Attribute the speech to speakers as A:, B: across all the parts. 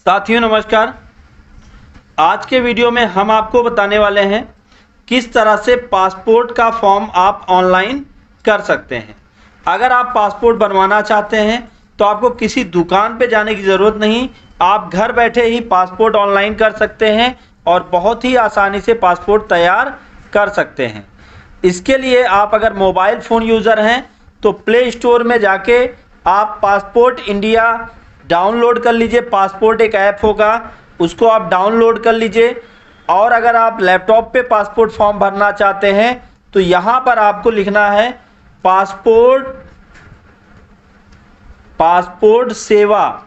A: साथियों नमस्कार। आज के वीडियो में हम आपको बताने वाले हैं किस तरह से पासपोर्ट का फॉर्म आप ऑनलाइन कर सकते हैं। अगर आप पासपोर्ट बनवाना चाहते हैं तो आपको किसी दुकान पे जाने की ज़रूरत नहीं, आप घर बैठे ही पासपोर्ट ऑनलाइन कर सकते हैं और बहुत ही आसानी से पासपोर्ट तैयार कर सकते हैं। इसके लिए आप अगर मोबाइल फ़ोन यूज़र हैं तो प्ले स्टोर में जाके आप पासपोर्ट इंडिया डाउनलोड कर लीजिए। पासपोर्ट एक ऐप होगा, उसको आप डाउनलोड कर लीजिए। और अगर आप लैपटॉप पे पासपोर्ट फॉर्म भरना चाहते हैं तो यहाँ पर आपको लिखना है पासपोर्ट सेवा।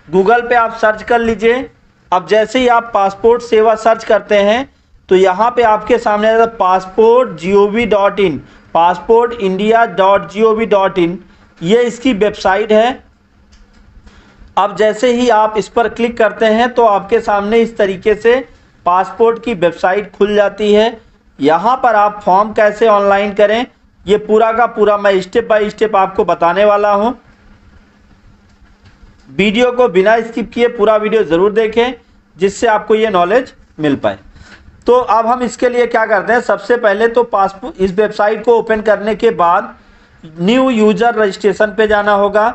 A: गूगल पे आप सर्च कर लीजिए। अब जैसे ही आप पासपोर्ट सेवा सर्च करते हैं तो यहाँ पे आपके सामने आता है passport.gov.in, passportindia.gov.in, ये इसकी वेबसाइट है। अब जैसे ही आप इस पर क्लिक करते हैं तो आपके सामने इस तरीके से पासपोर्ट की वेबसाइट खुल जाती है। यहाँ पर आप फॉर्म कैसे ऑनलाइन करें ये पूरा का पूरा मैं स्टेप बाय स्टेप आपको बताने वाला हूँ। वीडियो को बिना स्किप किए पूरा वीडियो ज़रूर देखें जिससे आपको ये नॉलेज मिल पाए। तो अब हम इसके लिए क्या करते हैं, सबसे पहले तो पासपोर्ट इस वेबसाइट को ओपन करने के बाद न्यू यूज़र रजिस्ट्रेशन पे जाना होगा।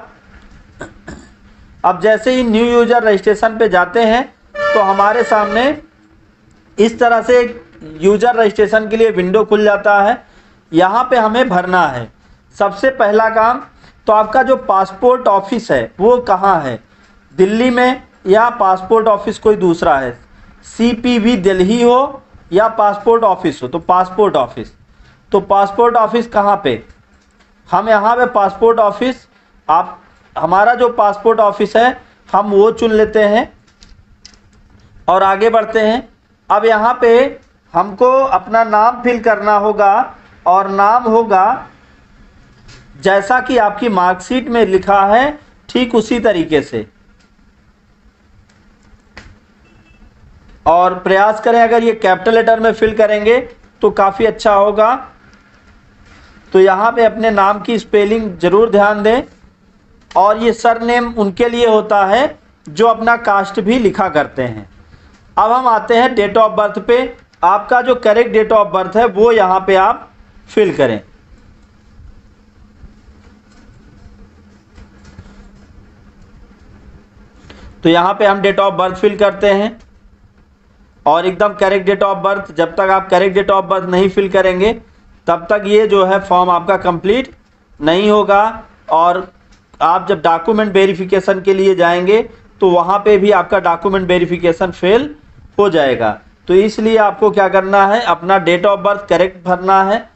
A: अब जैसे ही न्यू यूज़र रजिस्ट्रेशन पे जाते हैं तो हमारे सामने इस तरह से एक यूज़र रजिस्ट्रेशन के लिए विंडो खुल जाता है। यहाँ पे हमें भरना है सबसे पहला काम। तो आपका जो पासपोर्ट ऑफिस है वो कहाँ है, दिल्ली में या पासपोर्ट ऑफिस कोई दूसरा है, CPV दिल्ली हो या पासपोर्ट ऑफिस हो, तो पासपोर्ट ऑफिस कहाँ पे, हम यहाँ पे पासपोर्ट ऑफिस, आप हमारा जो पासपोर्ट ऑफिस है हम वो चुन लेते हैं और आगे बढ़ते हैं। अब यहाँ पे हमको अपना नाम फिल करना होगा और नाम होगा जैसा कि आपकी मार्कशीट में लिखा है ठीक उसी तरीके से, और प्रयास करें अगर ये कैपिटल लेटर में फिल करेंगे तो काफ़ी अच्छा होगा। तो यहाँ पे अपने नाम की स्पेलिंग ज़रूर ध्यान दें। और ये सरनेम उनके लिए होता है जो अपना कास्ट भी लिखा करते हैं। अब हम आते हैं डेट ऑफ बर्थ पे। आपका जो करेक्ट डेट ऑफ बर्थ है वो यहाँ पे आप फिल करें। तो यहाँ पे हम डेट ऑफ बर्थ फिल करते हैं और एकदम करेक्ट डेट ऑफ बर्थ। जब तक आप करेक्ट डेट ऑफ बर्थ नहीं फिल करेंगे तब तक ये जो है फॉर्म आपका कंप्लीट नहीं होगा। और आप जब डॉक्यूमेंट वेरिफिकेशन के लिए जाएंगे तो वहाँ पे भी आपका डॉक्यूमेंट वेरिफिकेशन फेल हो जाएगा। तो इसलिए आपको क्या करना है, अपना डेट ऑफ बर्थ करेक्ट भरना है।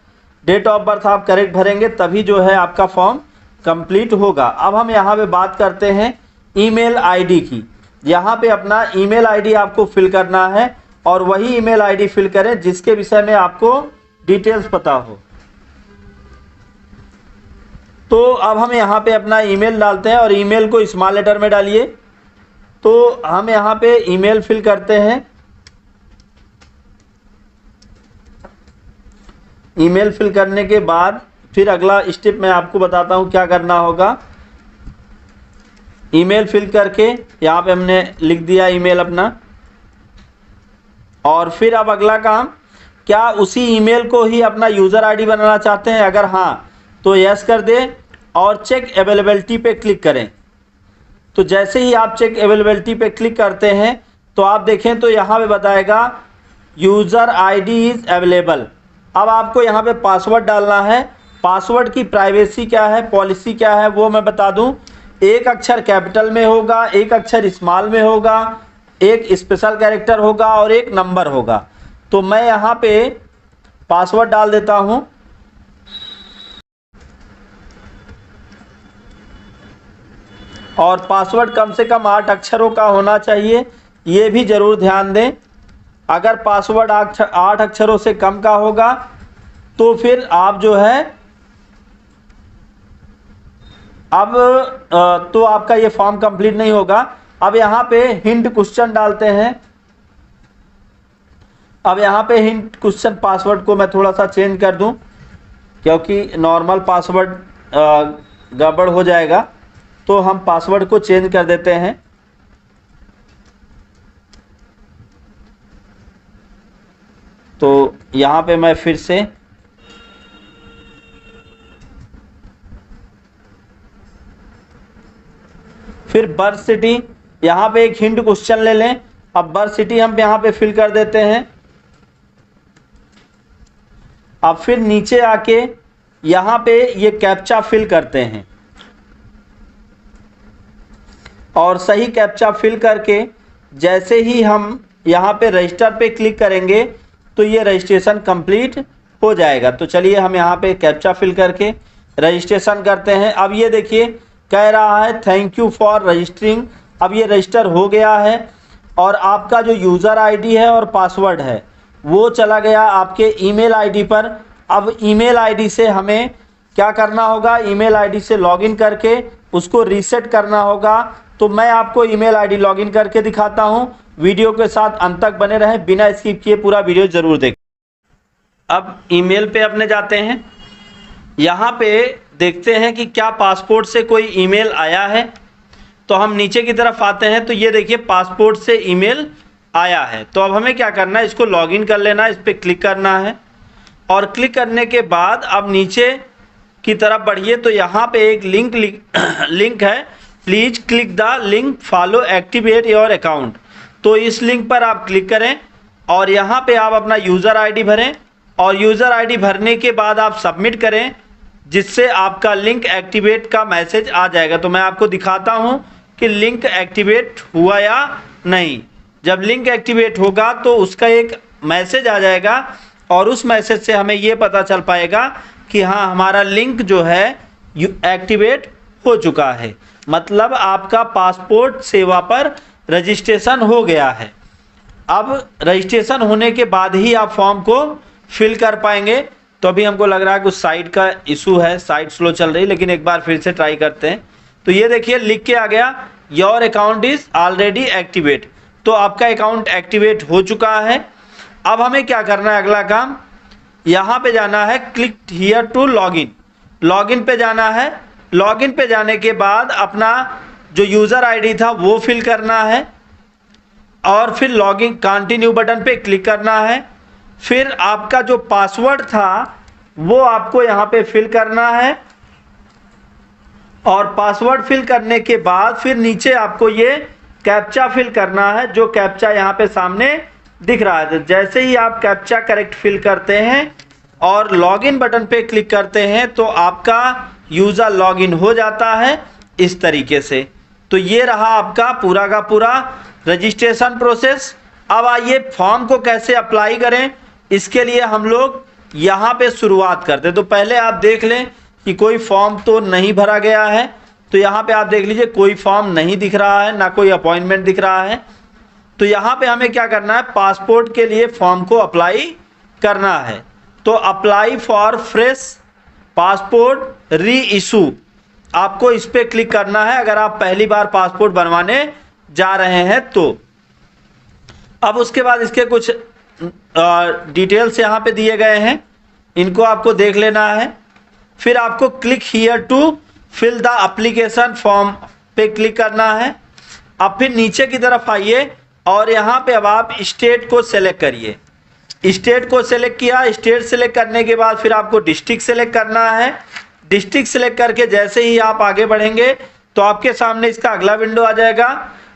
A: डेट ऑफ बर्थ आप करेक्ट भरेंगे तभी जो है आपका फॉर्म कंप्लीट होगा। अब हम यहाँ पे बात करते हैं ईमेल आईडी की। यहाँ पे अपना ईमेल आईडी आपको फिल करना है और वही ईमेल आईडी फिल करें जिसके विषय में आपको डिटेल्स पता हो। तो अब हम यहाँ पे अपना ईमेल डालते हैं और ईमेल को स्मॉल लेटर में डालिए। तो हम यहाँ पे ईमेल फिल करते हैं। ईमेल फिल करने के बाद फिर अगला स्टेप मैं आपको बताता हूँ क्या करना होगा। ईमेल फिल करके यहाँ पे हमने लिख दिया ईमेल अपना। और फिर अब अगला काम, क्या उसी ईमेल को ही अपना यूज़र आईडी बनाना चाहते हैं, अगर हाँ तो यस कर दें और चेक अवेलेबिलिटी पे क्लिक करें। तो जैसे ही आप चेक अवेलेबिलिटी पे क्लिक करते हैं तो आप देखें तो यहाँ पे बताएगा यूज़र आईडी इज़ अवेलेबल। अब आपको यहाँ पे पासवर्ड डालना है। पासवर्ड की प्राइवेसी क्या है, पॉलिसी क्या है वो मैं बता दूँ। एक अक्षर कैपिटल में होगा, एक अक्षर स्मॉल में होगा, एक स्पेशल कैरेक्टर होगा और एक नंबर होगा। तो मैं यहाँ पे पासवर्ड डाल देता हूँ। और पासवर्ड कम से कम 8 अक्षरों का होना चाहिए, ये भी ज़रूर ध्यान दें। अगर पासवर्ड 8 अक्षरों से कम का होगा तो फिर आप जो है अब तो आपका ये फॉर्म कंप्लीट नहीं होगा। अब यहाँ पे हिंट क्वेश्चन डालते हैं। अब यहाँ पे हिंट क्वेश्चन पासवर्ड को मैं थोड़ा सा चेंज कर दूं क्योंकि नॉर्मल पासवर्ड गड़बड़ हो जाएगा। तो हम पासवर्ड को चेंज कर देते हैं। तो यहाँ पे मैं फिर से बर्थ सिटी, यहाँ पे एक हिंट क्वेश्चन ले लें। अब बर्थ सिटी हम यहाँ पे फिल कर देते हैं। अब फिर नीचे आके यहाँ पे ये कैप्चा फिल करते हैं और सही कैप्चा फिल करके जैसे ही हम यहाँ पे रजिस्टर पे क्लिक करेंगे तो ये रजिस्ट्रेशन कंप्लीट हो जाएगा। तो चलिए हम यहाँ पे कैप्चा फिल करके रजिस्ट्रेशन करते हैं। अब ये देखिए कह रहा है थैंक यू फॉर रजिस्टरिंग। अब ये रजिस्टर हो गया है और आपका जो यूज़र आईडी है और पासवर्ड है वो चला गया आपके ईमेल आईडी पर। अब ईमेल आईडी से हमें क्या करना होगा, ईमेल आईडी से लॉगिन करके उसको रीसेट करना होगा। तो मैं आपको ईमेल आईडी लॉगिन करके दिखाता हूं। वीडियो के साथ अंत तक बने रहें, बिना स्किप किए पूरा वीडियो ज़रूर देखें। अब ईमेल पे अपने जाते हैं, यहाँ पे देखते हैं कि क्या पासपोर्ट से कोई ईमेल आया है। तो हम नीचे की तरफ आते हैं तो ये देखिए पासपोर्ट से ईमेल आया है। तो अब हमें क्या करना है, इसको लॉगिन कर लेना है, इस पर क्लिक करना है और क्लिक करने के बाद अब नीचे की तरफ बढ़िए तो यहाँ पे एक लिंक है, please click the link follow activate your account. तो इस लिंक पर आप क्लिक करें और यहाँ पे आप अपना यूज़र आईडी भरें और यूज़र आईडी भरने के बाद आप सबमिट करें, जिससे आपका लिंक एक्टिवेट का मैसेज आ जाएगा। तो मैं आपको दिखाता हूँ कि लिंक एक्टिवेट हुआ या नहीं। जब लिंक एक्टिवेट होगा तो उसका एक मैसेज आ जाएगा और उस मैसेज से हमें ये पता चल पाएगा कि हाँ हमारा लिंक जो है एक्टिवेट हो चुका है, मतलब आपका पासपोर्ट सेवा पर रजिस्ट्रेशन हो गया है। अब रजिस्ट्रेशन होने के बाद ही आप फॉर्म को फिल कर पाएंगे। तो अभी हमको लग रहा है कुछ साइट का इशू है, साइट स्लो चल रही, लेकिन एक बार फिर से ट्राई करते हैं। तो ये देखिए लिख के आ गया your account is already activate. तो आपका अकाउंट एक्टिवेट हो चुका है। अब हमें क्या करना है, अगला काम यहाँ पे जाना है click here to login. Login पे जाना है। लॉगिन पे जाने के बाद अपना जो यूज़र आईडी था वो फिल करना है और फिर लॉगिन कंटिन्यू बटन पे क्लिक करना है। फिर आपका जो पासवर्ड था वो आपको यहाँ पे फिल करना है और पासवर्ड फिल करने के बाद फिर नीचे आपको ये कैप्चा फिल करना है, जो कैप्चा यहाँ पे सामने दिख रहा है। जैसे ही आप कैप्चा करेक्ट फिल करते हैं और लॉगिन बटन पे क्लिक करते हैं तो आपका यूज़र लॉगिन हो जाता है इस तरीके से। तो ये रहा आपका पूरा का पूरा रजिस्ट्रेशन प्रोसेस। अब आइए फॉर्म को कैसे अप्लाई करें, इसके लिए हम लोग यहाँ पे शुरुआत करते हैं। तो पहले आप देख लें कि कोई फॉर्म तो नहीं भरा गया है। तो यहाँ पे आप देख लीजिए कोई फॉर्म नहीं दिख रहा है, ना कोई अपॉइंटमेंट दिख रहा है। तो यहाँ पे हमें क्या करना है, पासपोर्ट के लिए फॉर्म को अप्लाई करना है। तो अप्लाई फॉर फ्रेश पासपोर्ट री इशू, आपको इस पर क्लिक करना है अगर आप पहली बार पासपोर्ट बनवाने जा रहे हैं तो। अब उसके बाद इसके कुछ डिटेल्स यहाँ पे दिए गए हैं, इनको आपको देख लेना है। फिर आपको click here to fill the application form पे क्लिक करना है। अब फिर नीचे की तरफ आइए और यहाँ पे अब आप स्टेट को सेलेक्ट करिए। स्टेट को सेलेक्ट किया, स्टेट सेलेक्ट करने के बाद फिर आपको डिस्ट्रिक्ट सेलेक्ट करना है। डिस्ट्रिक्ट सेलेक्ट करके जैसे ही आप आगे बढ़ेंगे तो आपके सामने इसका अगला विंडो आ जाएगा।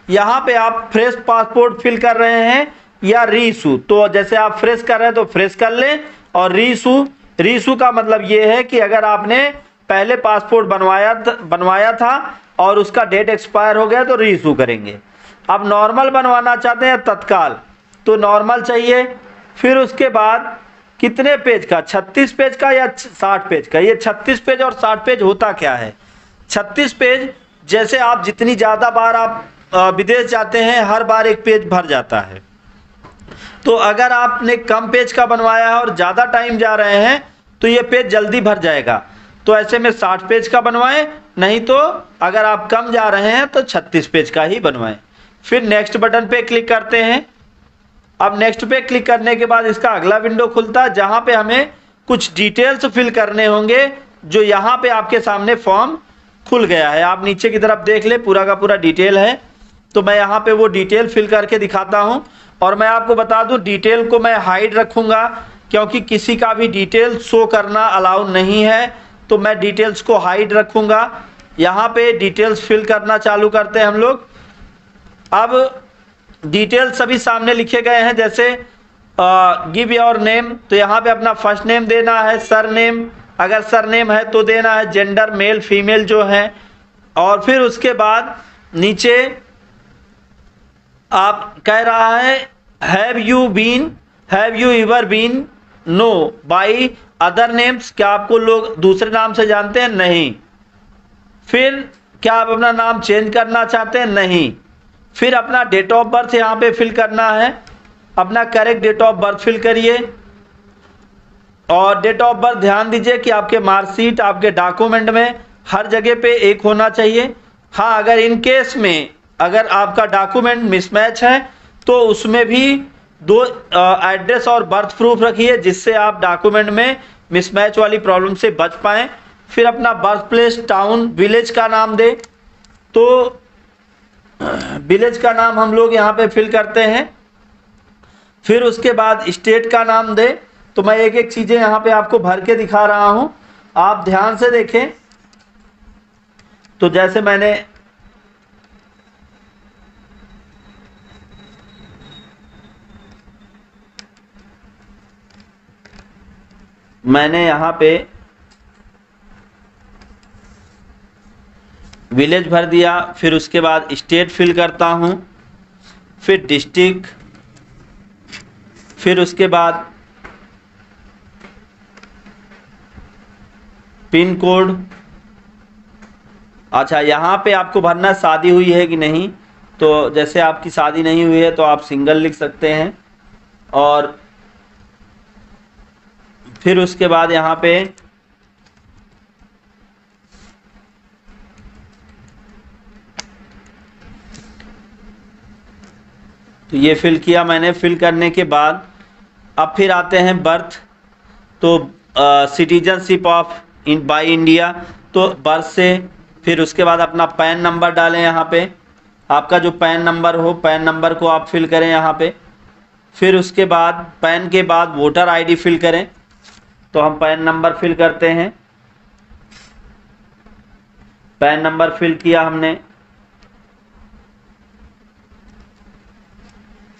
A: यहाँ पे आप फ्रेश पासपोर्ट फिल कर रहे हैं या री इशू, तो जैसे आप फ्रेश कर रहे हैं तो फ्रेश कर लें। और री इशू का मतलब ये है कि अगर आपने पहले पासपोर्ट बनवाया था और उसका डेट एक्सपायर हो गया तो री इशू करेंगे। अब नॉर्मल बनवाना चाहते हैं तत्काल, तो नॉर्मल चाहिए। फिर उसके बाद कितने पेज का, 36 पेज का या 60 पेज का। ये 36 पेज और 60 पेज होता क्या है, 36 पेज जैसे आप जितनी ज़्यादा बार आप विदेश जाते हैं हर बार एक पेज भर जाता है। तो अगर आपने कम पेज का बनवाया है और ज़्यादा टाइम जा रहे हैं तो ये पेज जल्दी भर जाएगा। तो ऐसे में 60 पेज का बनवाएं, नहीं तो अगर आप कम जा रहे हैं तो 36 पेज का ही बनवाएं। फिर नेक्स्ट बटन पे क्लिक करते हैं। अब नेक्स्ट पे क्लिक करने के बाद इसका अगला विंडो खुलता है जहां पे हमें कुछ डिटेल्स फिल करने होंगे, जो यहाँ पे आपके सामने फॉर्म खुल गया है। आप नीचे की तरफ देख ले, पूरा का पूरा डिटेल है। तो मैं यहाँ पे वो डिटेल फिल करके दिखाता हूँ। और मैं आपको बता दूँ, डिटेल को मैं हाइड रखूँगा क्योंकि किसी का भी डिटेल शो करना अलाउ नहीं है, तो मैं डिटेल्स को हाइड रखूँगा। यहाँ पे डिटेल्स फिल करना चालू करते हैं हम लोग। अब डिटेल्स सभी सामने लिखे गए हैं, जैसे गिव योर नेम, तो यहाँ पे अपना फर्स्ट नेम देना है, सर नेम अगर सर नेम है तो देना है, जेंडर मेल फीमेल जो है, और फिर उसके बाद नीचे आप कह रहा है have you ever been known by other names, क्या आपको लोग दूसरे नाम से जानते हैं? नहीं। फिर क्या आप अपना नाम चेंज करना चाहते हैं? नहीं। फिर अपना डेट ऑफ बर्थ यहाँ पे फिल करना है, अपना correct date of birth fill करिए। और डेट ऑफ बर्थ ध्यान दीजिए कि आपके मार्कशीट, आपके डॉक्यूमेंट में हर जगह पे एक होना चाहिए। हाँ, अगर इन केस में अगर आपका डॉक्यूमेंट मिसमैच है तो उसमें भी 2 एड्रेस और बर्थ प्रूफ रखिए, जिससे आप डॉक्यूमेंट में मिसमैच वाली प्रॉब्लम से बच पाएँ। फिर अपना बर्थ प्लेस, टाउन, विलेज का नाम दे, तो विलेज का नाम हम लोग यहाँ पे फिल करते हैं। फिर उसके बाद स्टेट का नाम दे। तो मैं एक एक चीज़ें यहाँ पे आपको भर के दिखा रहा हूँ, आप ध्यान से देखें। तो जैसे मैंने यहाँ पे विलेज भर दिया, फिर उसके बाद स्टेट फिल करता हूँ, फिर डिस्ट्रिक्ट, फिर उसके बाद पिन कोड। अच्छा, यहाँ पे आपको भरना शादी हुई है कि नहीं, तो जैसे आपकी शादी नहीं हुई है तो आप सिंगल लिख सकते हैं। और फिर उसके बाद यहाँ पे तो ये फिल किया मैंने। फिल करने के बाद अब फिर आते हैं बर्थ, तो सिटीजनशिप ऑफ बाय इंडिया, तो बर्थ से। फिर उसके बाद अपना पैन नंबर डालें यहाँ पे, आपका जो पैन नंबर हो, पैन नंबर को आप फिल करें यहाँ पे। फिर उसके बाद पैन के बाद वोटर आईडी फिल करें, तो हम पैन नंबर फिल करते हैं। पैन नंबर फिल किया हमने।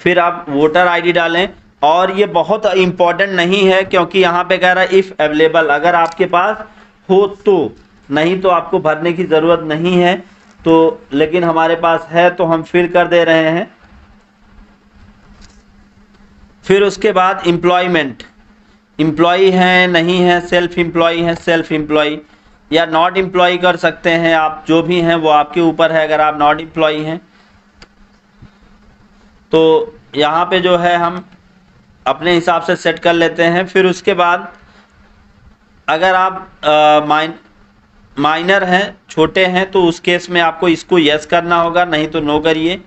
A: फिर आप वोटर आईडी डालें, और ये बहुत इम्पॉर्टेंट नहीं है क्योंकि यहाँ पे कह रहा है इफ़ अवेलेबल, अगर आपके पास हो तो, नहीं तो आपको भरने की ज़रूरत नहीं है। तो लेकिन हमारे पास है तो हम फिल कर दे रहे हैं। फिर उसके बाद एम्प्लॉयमेंट, एम्प्लॉय हैं नहीं है, सेल्फ एम्प्लॉय हैं, सेल्फ एम्प्लॉय या नॉट एम्प्लॉय कर सकते हैं आप, जो भी हैं वो आपके ऊपर है। अगर आप नॉट एम्प्लॉय हैं तो यहाँ पे जो है हम अपने हिसाब से सेट कर लेते हैं। फिर उसके बाद अगर आप माइनर हैं, छोटे हैं, तो उस केस में आपको इसको यस करना होगा, नहीं तो नो करिए।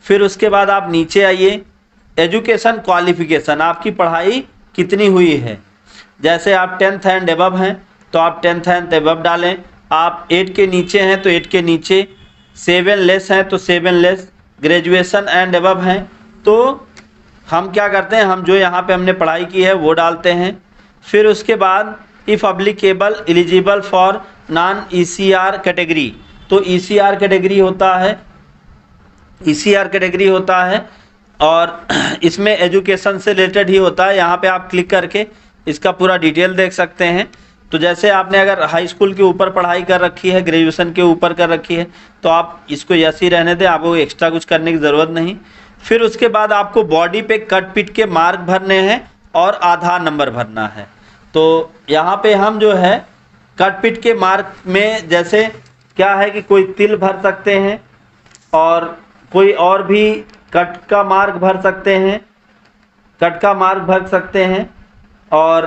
A: फिर उसके बाद आप नीचे आइए, एजुकेशन क्वालिफिकेशन, आपकी पढ़ाई कितनी हुई है। जैसे आप 10th एंड अबव हैं तो आप 10th एंड अबव डालें, आप 8 के नीचे हैं तो 8 के नीचे, 7 लेस हैं तो 7 लेस, ग्रेजुएशन एंड अबव हैं तो हम क्या करते हैं, हम जो यहाँ पे हमने पढ़ाई की है वो डालते हैं। फिर उसके बाद if applicable eligible for non ECR category, तो ECR कैटेगरी होता है, ECR कैटेगरी होता है और इसमें एजुकेशन से रिलेटेड ही होता है। यहाँ पे आप क्लिक करके इसका पूरा डिटेल देख सकते हैं। तो जैसे आपने अगर हाई स्कूल के ऊपर पढ़ाई कर रखी है, ग्रेजुएशन के ऊपर कर रखी है, तो आप इसको यस ही रहने दें, आपको एक्स्ट्रा कुछ करने की ज़रूरत नहीं। फिर उसके बाद आपको बॉडी पे कट पिट के मार्क भरने हैं और आधार नंबर भरना है। तो यहाँ पे हम जो है कट पिट के मार्क में जैसे क्या है कि कोई तिल भर सकते हैं और कोई और भी कट का मार्क भर सकते हैं, कट का मार्क भर सकते हैं। और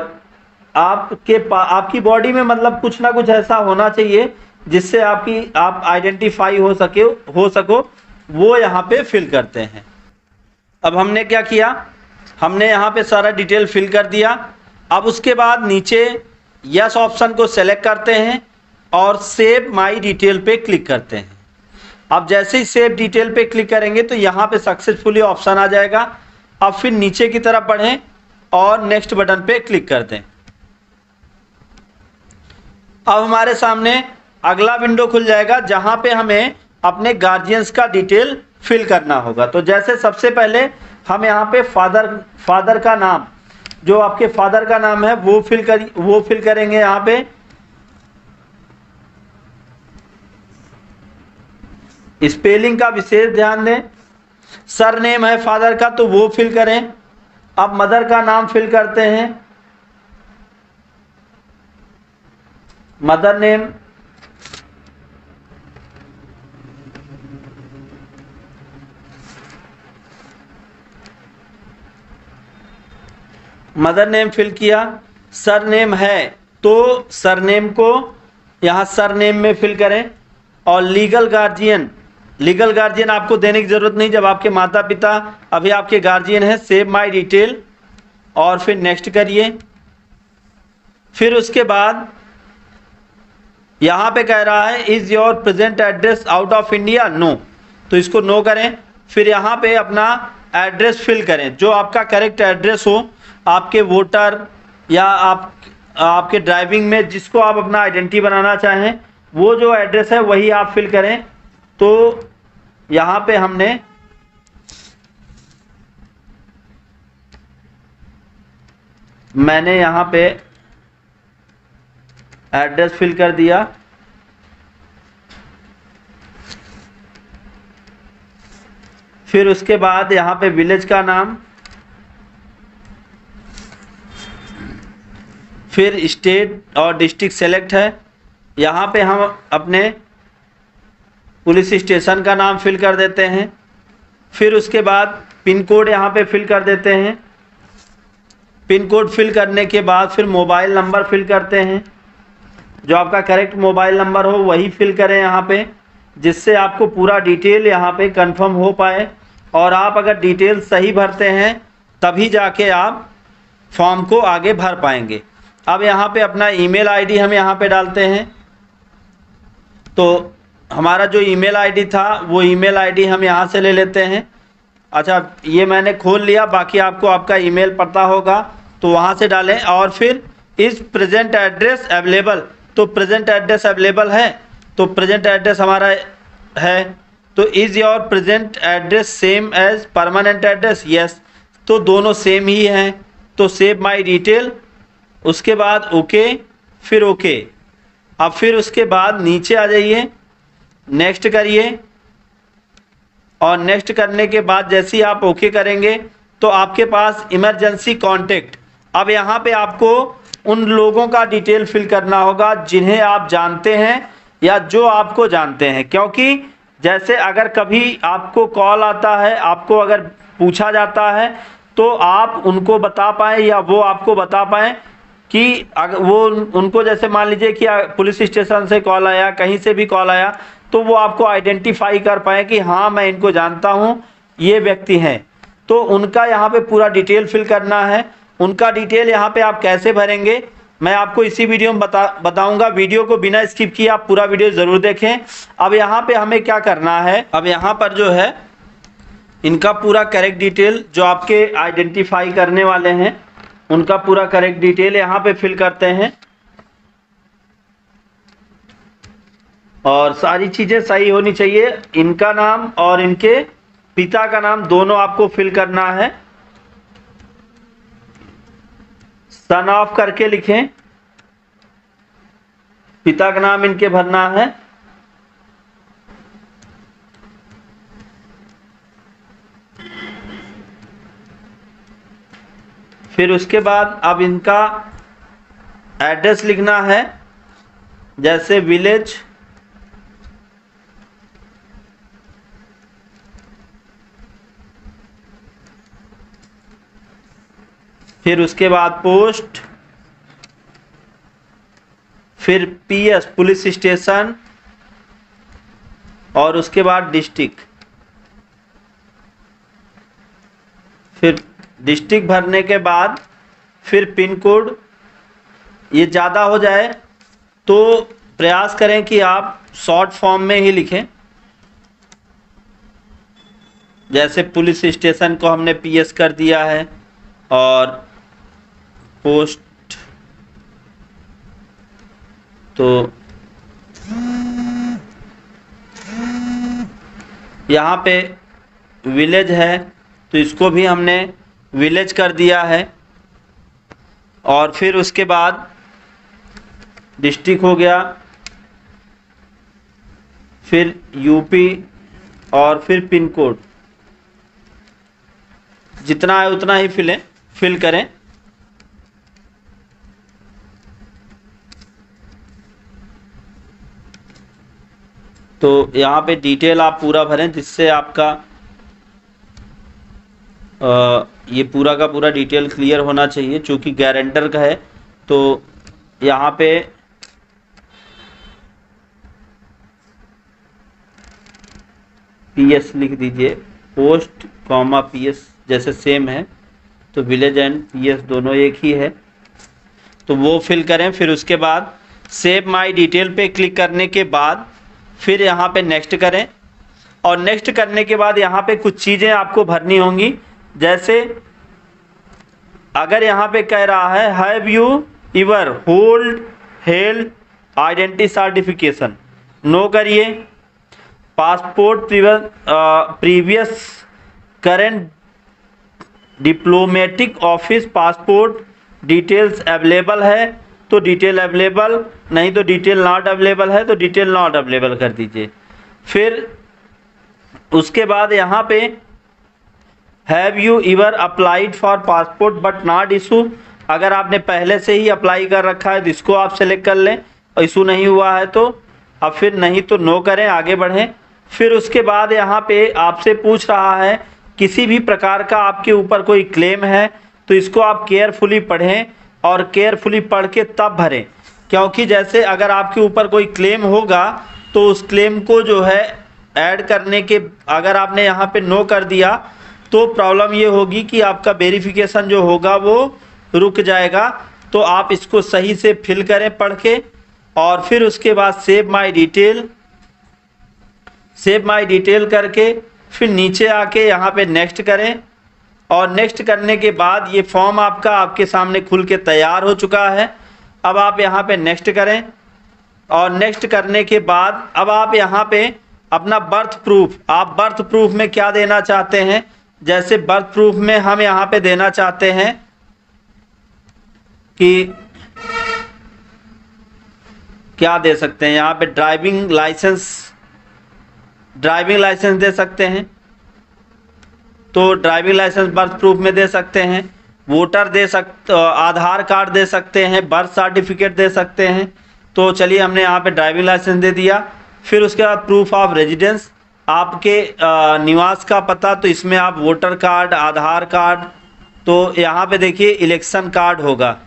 A: आपकी बॉडी में मतलब कुछ ना कुछ ऐसा होना चाहिए जिससे आप आइडेंटिफाई हो सको, वो यहाँ पे फिल करते हैं। अब हमने क्या किया, हमने यहाँ पे सारा डिटेल फिल कर दिया। अब उसके बाद नीचे यस ऑप्शन को सेलेक्ट करते हैं और सेव माई डिटेल पे क्लिक करते हैं। अब जैसे ही सेव डिटेल पे क्लिक करेंगे तो यहाँ पे सक्सेसफुली ऑप्शन आ जाएगा। अब फिर नीचे की तरफ बढ़ें और नेक्स्ट बटन पे क्लिक कर दें। अब हमारे सामने अगला विंडो खुल जाएगा जहां पे हमें अपने गार्जियंस का डिटेल फिल करना होगा। तो जैसे सबसे पहले हम यहाँ पे फादर का नाम, जो आपके फादर का नाम है वो फिल करेंगे। यहाँ पे स्पेलिंग का विशेष ध्यान दें। सरनेम है फादर का तो वो फिल करें। अब मदर का नाम फिल करते हैं, mother name. Mother name fill किया। सरनेम है तो सरनेम को यहाँ सरनेम में फिल करें। और लीगल गार्जियन आपको देने की जरूरत नहीं जब आपके माता पिता अभी आपके गार्जियन हैं। सेव माय डिटेल और फिर नेक्स्ट करिए। फिर उसके बाद यहाँ पे कह रहा है is your present address out of India, no, तो इसको नो करें। फिर यहाँ पे अपना एड्रेस फिल करें, जो आपका करेक्ट एड्रेस हो, आपके वोटर या आपके ड्राइविंग में जिसको आप अपना आइडेंटिटी बनाना चाहें वो जो एड्रेस है वही आप फिल करें। तो यहाँ पे हमने मैंने यहाँ पे एड्रेस फिल कर दिया। फिर उसके बाद यहाँ पे विलेज का नाम, फिर स्टेट और डिस्ट्रिक्ट सेलेक्ट है। यहाँ पे हम अपने पुलिस स्टेशन का नाम फिल कर देते हैं। फिर उसके बाद पिन कोड यहाँ पे फिल कर देते हैं। पिन कोड फिल करने के बाद फिर मोबाइल नंबर फिल करते हैं। जो आपका करेक्ट मोबाइल नंबर हो वही फिल करें यहाँ पे, जिससे आपको पूरा डिटेल यहाँ पे कंफर्म हो पाए। और आप अगर डिटेल सही भरते हैं तभी जाके आप फॉर्म को आगे भर पाएंगे। अब यहाँ पे अपना ईमेल आईडी हम यहाँ पे डालते हैं। तो हमारा जो ईमेल आईडी था वो ईमेल आईडी हम यहाँ से ले लेते हैं। अच्छा, ये मैंने खोल लिया, बाकी आपको आपका ईमेल पता होगा तो वहाँ से डालें। और फिर इस प्रेजेंट एड्रेस अवेलेबल, तो प्रेजेंट एड्रेस अवेलेबल है तो प्रेजेंट एड्रेस हमारा है। तो is your present address same as permanent address, yes, तो दोनों सेम ही हैं। तो सेव माय डिटेल, उसके बाद ओके, फिर ओके। अब फिर उसके बाद नीचे आ जाइए, नेक्स्ट करिए। और नेक्स्ट करने के बाद जैसे ही आप ओके करेंगे तो आपके पास इमरजेंसी कॉन्टेक्ट, अब यहाँ पे आपको उन लोगों का डिटेल फिल करना होगा जिन्हें आप जानते हैं या जो आपको जानते हैं। क्योंकि जैसे अगर कभी आपको कॉल आता है, आपको अगर पूछा जाता है तो आप उनको बता पाएँ या वो आपको बता पाएँ कि अगर वो उनको, जैसे मान लीजिए कि पुलिस स्टेशन से कॉल आया, कहीं से भी कॉल आया, तो वो आपको आइडेंटिफाई कर पाए कि हाँ मैं इनको जानता हूँ, ये व्यक्ति हैं। तो उनका यहाँ पे पूरा डिटेल फिल करना है। उनका डिटेल यहाँ पे आप कैसे भरेंगे मैं आपको इसी वीडियो में बताऊंगा। वीडियो को बिना स्किप किए आप पूरा वीडियो ज़रूर देखें। अब यहाँ पे हमें क्या करना है, अब यहाँ पर जो है इनका पूरा करेक्ट डिटेल, जो आपके आइडेंटिफाई करने वाले हैं उनका पूरा करेक्ट डिटेल यहाँ पे फिल करते हैं। और सारी चीज़ें सही होनी चाहिए। इनका नाम और इनके पिता का नाम दोनों आपको फिल करना है। सन ऑफ करके लिखें, पिता का नाम इनके भरना है। फिर उसके बाद अब इनका एड्रेस लिखना है, जैसे विलेज, फिर उसके बाद पोस्ट, फिर पीएस पुलिस स्टेशन, और उसके बाद डिस्ट्रिक्ट। फिर डिस्ट्रिक्ट भरने के बाद फिर पिन कोड, ये ज़्यादा हो जाए तो प्रयास करें कि आप शॉर्ट फॉर्म में ही लिखें। जैसे पुलिस स्टेशन को हमने पीएस कर दिया है और पोस्ट, तो यहाँ पे विलेज है तो इसको भी हमने विलेज कर दिया है। और फिर उसके बाद डिस्ट्रिक्ट हो गया, फिर यूपी और फिर पिन कोड। जितना है उतना ही फिल करें। तो यहाँ पे डिटेल आप पूरा भरें जिससे आपका ये पूरा का पूरा डिटेल क्लियर होना चाहिए। चूँकि गारंटर का है तो यहाँ पे पीएस लिख दीजिए, पोस्ट कॉमा पीएस जैसे सेम है तो विलेज एंड पीएस दोनों एक ही है, तो वो फिल करें। फिर उसके बाद सेव माय डिटेल पे क्लिक करने के बाद फिर यहाँ पे नेक्स्ट करें। और नेक्स्ट करने के बाद यहाँ पे कुछ चीज़ें आपको भरनी होंगी। जैसे अगर यहाँ पे कह रहा है have you ever held identity certification, no करिए। Passport previous current diplomatic office passport details available है तो डिटेल अवेलेबल, नहीं तो डिटेल नॉट अवेलेबल है तो डिटेल नॉट अवेलेबल कर दीजिए। फिर उसके बाद यहाँ पे have you ever applied for passport but not issue, अगर आपने पहले से ही अप्लाई कर रखा है तो इसको आप सेलेक्ट कर लें, और इशू नहीं हुआ है तो अब फिर नहीं तो नो करें, आगे बढ़ें। फिर उसके बाद यहाँ पे आपसे पूछ रहा है किसी भी प्रकार का आपके ऊपर कोई क्लेम है तो इसको आप केयरफुली पढ़ें और केयरफुली पढ़ के तब भरें। क्योंकि जैसे अगर आपके ऊपर कोई क्लेम होगा तो उस क्लेम को जो है ऐड करने के, अगर आपने यहाँ पे नो कर दिया तो प्रॉब्लम ये होगी कि आपका वेरिफिकेशन जो होगा वो रुक जाएगा। तो आप इसको सही से फिल करें पढ़ के। और फिर उसके बाद सेव माय डिटेल करके फिर नीचे आके यहाँ पे नेक्स्ट करें। और नेक्स्ट करने के बाद ये फॉर्म आपके सामने खुल के तैयार हो चुका है। अब आप यहाँ पे नेक्स्ट करें। और नेक्स्ट करने के बाद अब आप यहाँ पे अपना बर्थ प्रूफ, आप बर्थ प्रूफ में क्या देना चाहते हैं, जैसे बर्थ प्रूफ में हम यहाँ पे देना चाहते हैं कि क्या दे सकते हैं, यहाँ पे ड्राइविंग लाइसेंस दे सकते हैं तो ड्राइविंग लाइसेंस बर्थ प्रूफ में दे सकते हैं। वोटर आधार कार्ड दे सकते हैं, बर्थ सर्टिफिकेट दे सकते हैं। तो चलिए हमने यहाँ पे ड्राइविंग लाइसेंस दे दिया। फिर उसके बाद प्रूफ ऑफ रेजिडेंस, आपके निवास का पता, तो इसमें आप वोटर कार्ड, आधार कार्ड, तो यहाँ पे देखिए इलेक्शन कार्ड होगा,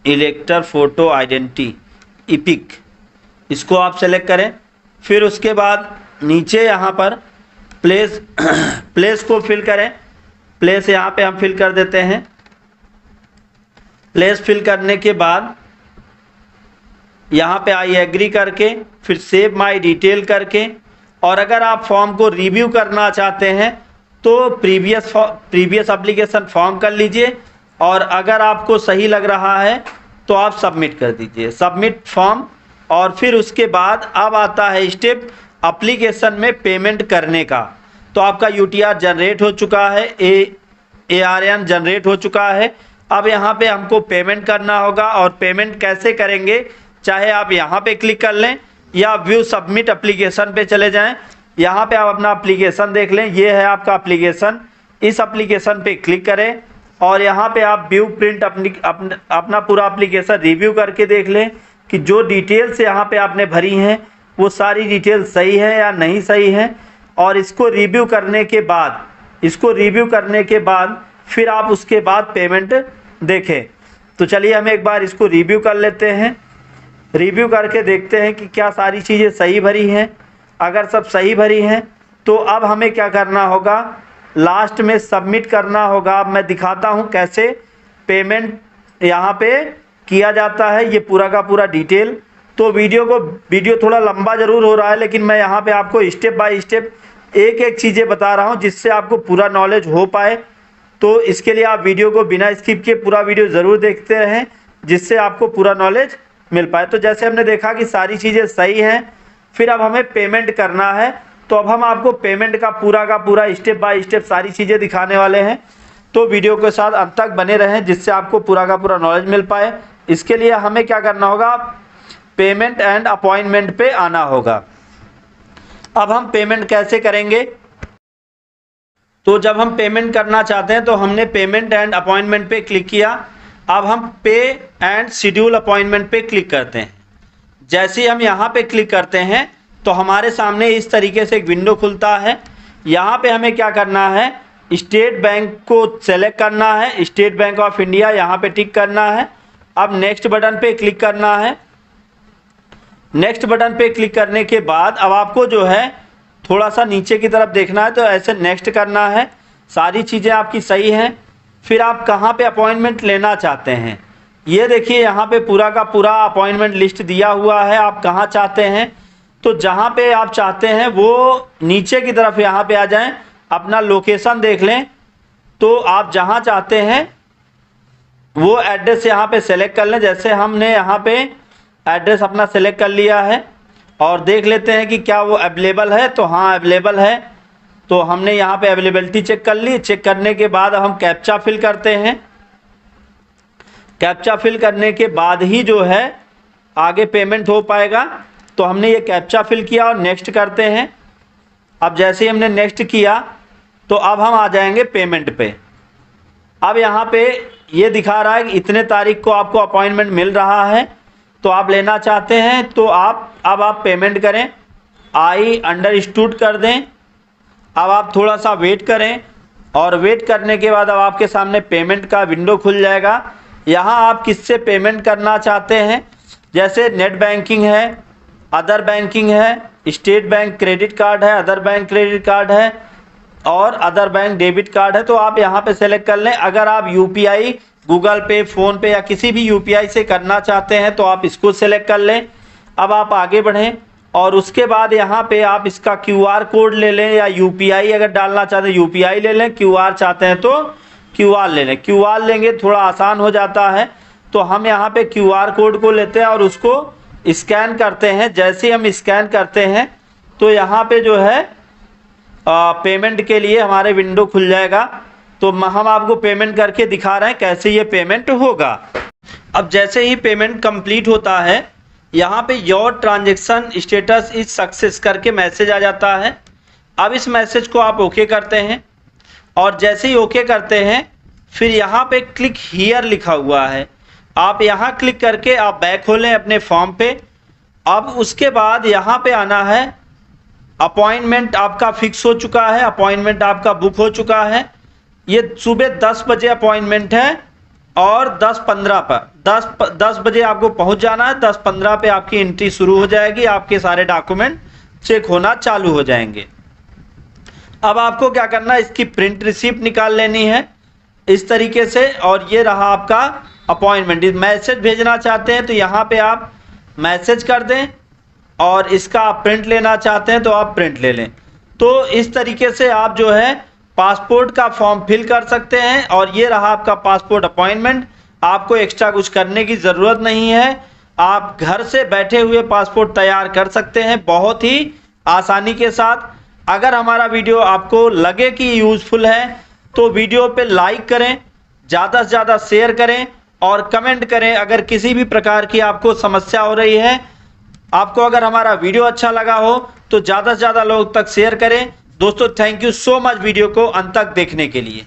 A: इलेक्टर फोटो आइडेंटिटी इपिक, इसको आप सेलेक्ट करें। फिर उसके बाद नीचे यहाँ पर प्लेस को फिल करें। प्लेस यहाँ पे हम फिल कर देते हैं। प्लेस फिल करने के बाद यहाँ पे आई एग्री करके फिर सेव माय डिटेल करके, और अगर आप फॉर्म को रिव्यू करना चाहते हैं तो प्रीवियस एप्लीकेशन फॉर्म कर लीजिए, और अगर आपको सही लग रहा है तो आप सबमिट कर दीजिए, सबमिट फॉर्म। और फिर उसके बाद अब आता है स्टेप एप्लीकेशन में पेमेंट करने का। तो आपका यूटीआर जनरेट हो चुका है, ARN जनरेट हो चुका है। अब यहाँ पे हमको पेमेंट करना होगा, और पेमेंट कैसे करेंगे, चाहे आप यहाँ पे क्लिक कर लें या व्यू सबमिट एप्लीकेशन पे चले जाएं। यहाँ पे आप अपना एप्लीकेशन देख लें, ये है आपका एप्लीकेशन। इस एप्लीकेशन पे क्लिक करें और यहाँ पे आप व्यू प्रिंट अपना पूरा एप्लीकेशन रिव्यू करके देख लें कि जो डिटेल्स यहाँ पे आपने भरी हैं वो सारी डिटेल सही है या नहीं सही है। और इसको रिव्यू करने के बाद फिर आप उसके बाद पेमेंट देखें। तो चलिए हम एक बार इसको रिव्यू कर लेते हैं। रिव्यू करके देखते हैं कि क्या सारी चीज़ें सही भरी हैं। अगर सब सही भरी हैं तो अब हमें क्या करना होगा, लास्ट में सबमिट करना होगा। अब मैं दिखाता हूं कैसे पेमेंट यहाँ पे किया जाता है, ये पूरा का पूरा डिटेल। तो वीडियो थोड़ा लंबा ज़रूर हो रहा है, लेकिन मैं यहाँ पे आपको स्टेप बाय स्टेप एक एक चीज़ें बता रहा हूँ जिससे आपको पूरा नॉलेज हो पाए। तो इसके लिए आप वीडियो को बिना स्किप किए पूरा वीडियो ज़रूर देखते रहें, जिससे आपको पूरा नॉलेज मिल पाए। तो जैसे हमने देखा कि सारी चीज़ें सही हैं, फिर अब हमें पेमेंट करना है। तो अब हम आपको पेमेंट का पूरा स्टेप बाय स्टेप सारी चीज़ें दिखाने वाले हैं। तो वीडियो के साथ अंत तक बने रहें, जिससे आपको पूरा का पूरा नॉलेज मिल पाए। इसके लिए हमें क्या करना होगा, पेमेंट एंड अपॉइंटमेंट पे आना होगा। अब हम पेमेंट कैसे करेंगे, तो जब हम पेमेंट करना चाहते हैं तो हमने पेमेंट एंड अपॉइंटमेंट पे क्लिक किया। अब हम पे एंड शेड्यूल अपॉइंटमेंट पे क्लिक करते हैं। जैसे ही हम यहाँ पे क्लिक करते हैं तो हमारे सामने इस तरीके से एक विंडो खुलता है। यहाँ पे हमें क्या करना है, स्टेट बैंक को सेलेक्ट करना है, स्टेट बैंक ऑफ इंडिया यहाँ पे टिक करना है। अब नेक्स्ट बटन पे क्लिक करना है। नेक्स्ट बटन पे क्लिक करने के बाद अब आपको जो है थोड़ा सा नीचे की तरफ देखना है, तो ऐसे नेक्स्ट करना है। सारी चीज़ें आपकी सही हैं। फिर आप कहाँ पे अपॉइंटमेंट लेना चाहते हैं, ये देखिए यहाँ पे पूरा का पूरा अपॉइंटमेंट लिस्ट दिया हुआ है। आप कहाँ चाहते हैं, तो जहाँ पे आप चाहते हैं वो नीचे की तरफ यहाँ पे आ जाएं, अपना लोकेशन देख लें। तो आप जहाँ चाहते हैं वो एड्रेस यहाँ पे सेलेक्ट कर लें। जैसे हमने यहाँ पे एड्रेस अपना सेलेक्ट कर लिया है और देख लेते हैं कि क्या वो अवेलेबल है। तो हाँ अवेलेबल है, तो हमने यहाँ पे अवेलेबिलिटी चेक कर ली। चेक करने के बाद हम कैप्चा फिल करते हैं। कैप्चा फिल करने के बाद ही जो है आगे पेमेंट हो पाएगा। तो हमने ये कैप्चा फिल किया और नेक्स्ट करते हैं। अब जैसे ही हमने नेक्स्ट किया तो अब हम आ जाएंगे पेमेंट पे। अब यहाँ पे ये दिखा रहा है कि इतने तारीख को आपको अपॉइंटमेंट मिल रहा है, तो आप लेना चाहते हैं तो अब आप पेमेंट करें, आई अंडरस्टूड कर दें। अब आप थोड़ा सा वेट करें और वेट करने के बाद अब आपके सामने पेमेंट का विंडो खुल जाएगा। यहाँ आप किससे पेमेंट करना चाहते हैं, जैसे नेट बैंकिंग है, अदर बैंकिंग है, स्टेट बैंक क्रेडिट कार्ड है, अदर बैंक क्रेडिट कार्ड है और अदर बैंक डेबिट कार्ड है। तो आप यहाँ पे सेलेक्ट कर लें। अगर आप यूपीआई, गूगल पे, फ़ोन पे या किसी भी यूपीआई से करना चाहते हैं तो आप इसको सेलेक्ट कर लें। अब आप आगे बढ़ें और उसके बाद यहाँ पे आप इसका क्यूआर कोड ले लें, या यूपीआई अगर डालना चाहते हैं यूपीआई ले लें, क्यूआर चाहते हैं तो क्यूआर ले लें। क्यूआर लेंगे थोड़ा आसान हो जाता है। तो हम यहाँ पे क्यूआर कोड को लेते हैं और उसको स्कैन करते हैं। जैसे हम स्कैन करते हैं तो यहाँ पे जो है पेमेंट के लिए हमारे विंडो खुल जाएगा। तो हम आपको पेमेंट करके दिखा रहे हैं कैसे ये पेमेंट होगा। अब जैसे ही पेमेंट कंप्लीट होता है, यहाँ पे your transaction status is success करके मैसेज आ जाता है। अब इस मैसेज को आप ओके करते हैं और जैसे ही ओके करते हैं फिर यहाँ पे क्लिक हियर लिखा हुआ है, आप यहाँ क्लिक करके आप बैक खोलें अपने फॉर्म पे। अब उसके बाद यहाँ पे आना है, अपॉइंटमेंट आपका फिक्स हो चुका है, अपॉइंटमेंट आपका बुक हो चुका है। ये सुबह 10 बजे अपॉइंटमेंट है और 10:15 पर 10 बजे आपको पहुंच जाना है। 10:15 पे आपकी एंट्री शुरू हो जाएगी, आपके सारे डॉक्यूमेंट चेक होना चालू हो जाएंगे। अब आपको क्या करना है, इसकी प्रिंट रिसिप्ट निकाल लेनी है इस तरीके से। और ये रहा आपका अपॉइंटमेंट। मैसेज भेजना चाहते हैं तो यहाँ पे आप मैसेज कर दें और इसका आप प्रिंट लेना चाहते हैं तो आप प्रिंट ले लें। तो इस तरीके से आप जो है पासपोर्ट का फॉर्म फिल कर सकते हैं। और ये रहा आपका पासपोर्ट अपॉइंटमेंट। आपको एक्स्ट्रा कुछ करने की ज़रूरत नहीं है, आप घर से बैठे हुए पासपोर्ट तैयार कर सकते हैं बहुत ही आसानी के साथ। अगर हमारा वीडियो आपको लगे कि यूज़फुल है तो वीडियो पे लाइक करें, ज़्यादा से ज़्यादा शेयर करें और कमेंट करें। अगर किसी भी प्रकार की आपको समस्या हो रही है, आपको अगर हमारा वीडियो अच्छा लगा हो तो ज़्यादा से ज़्यादा लोग तक शेयर करें। दोस्तों thank you so much video को अंत तक देखने के लिए।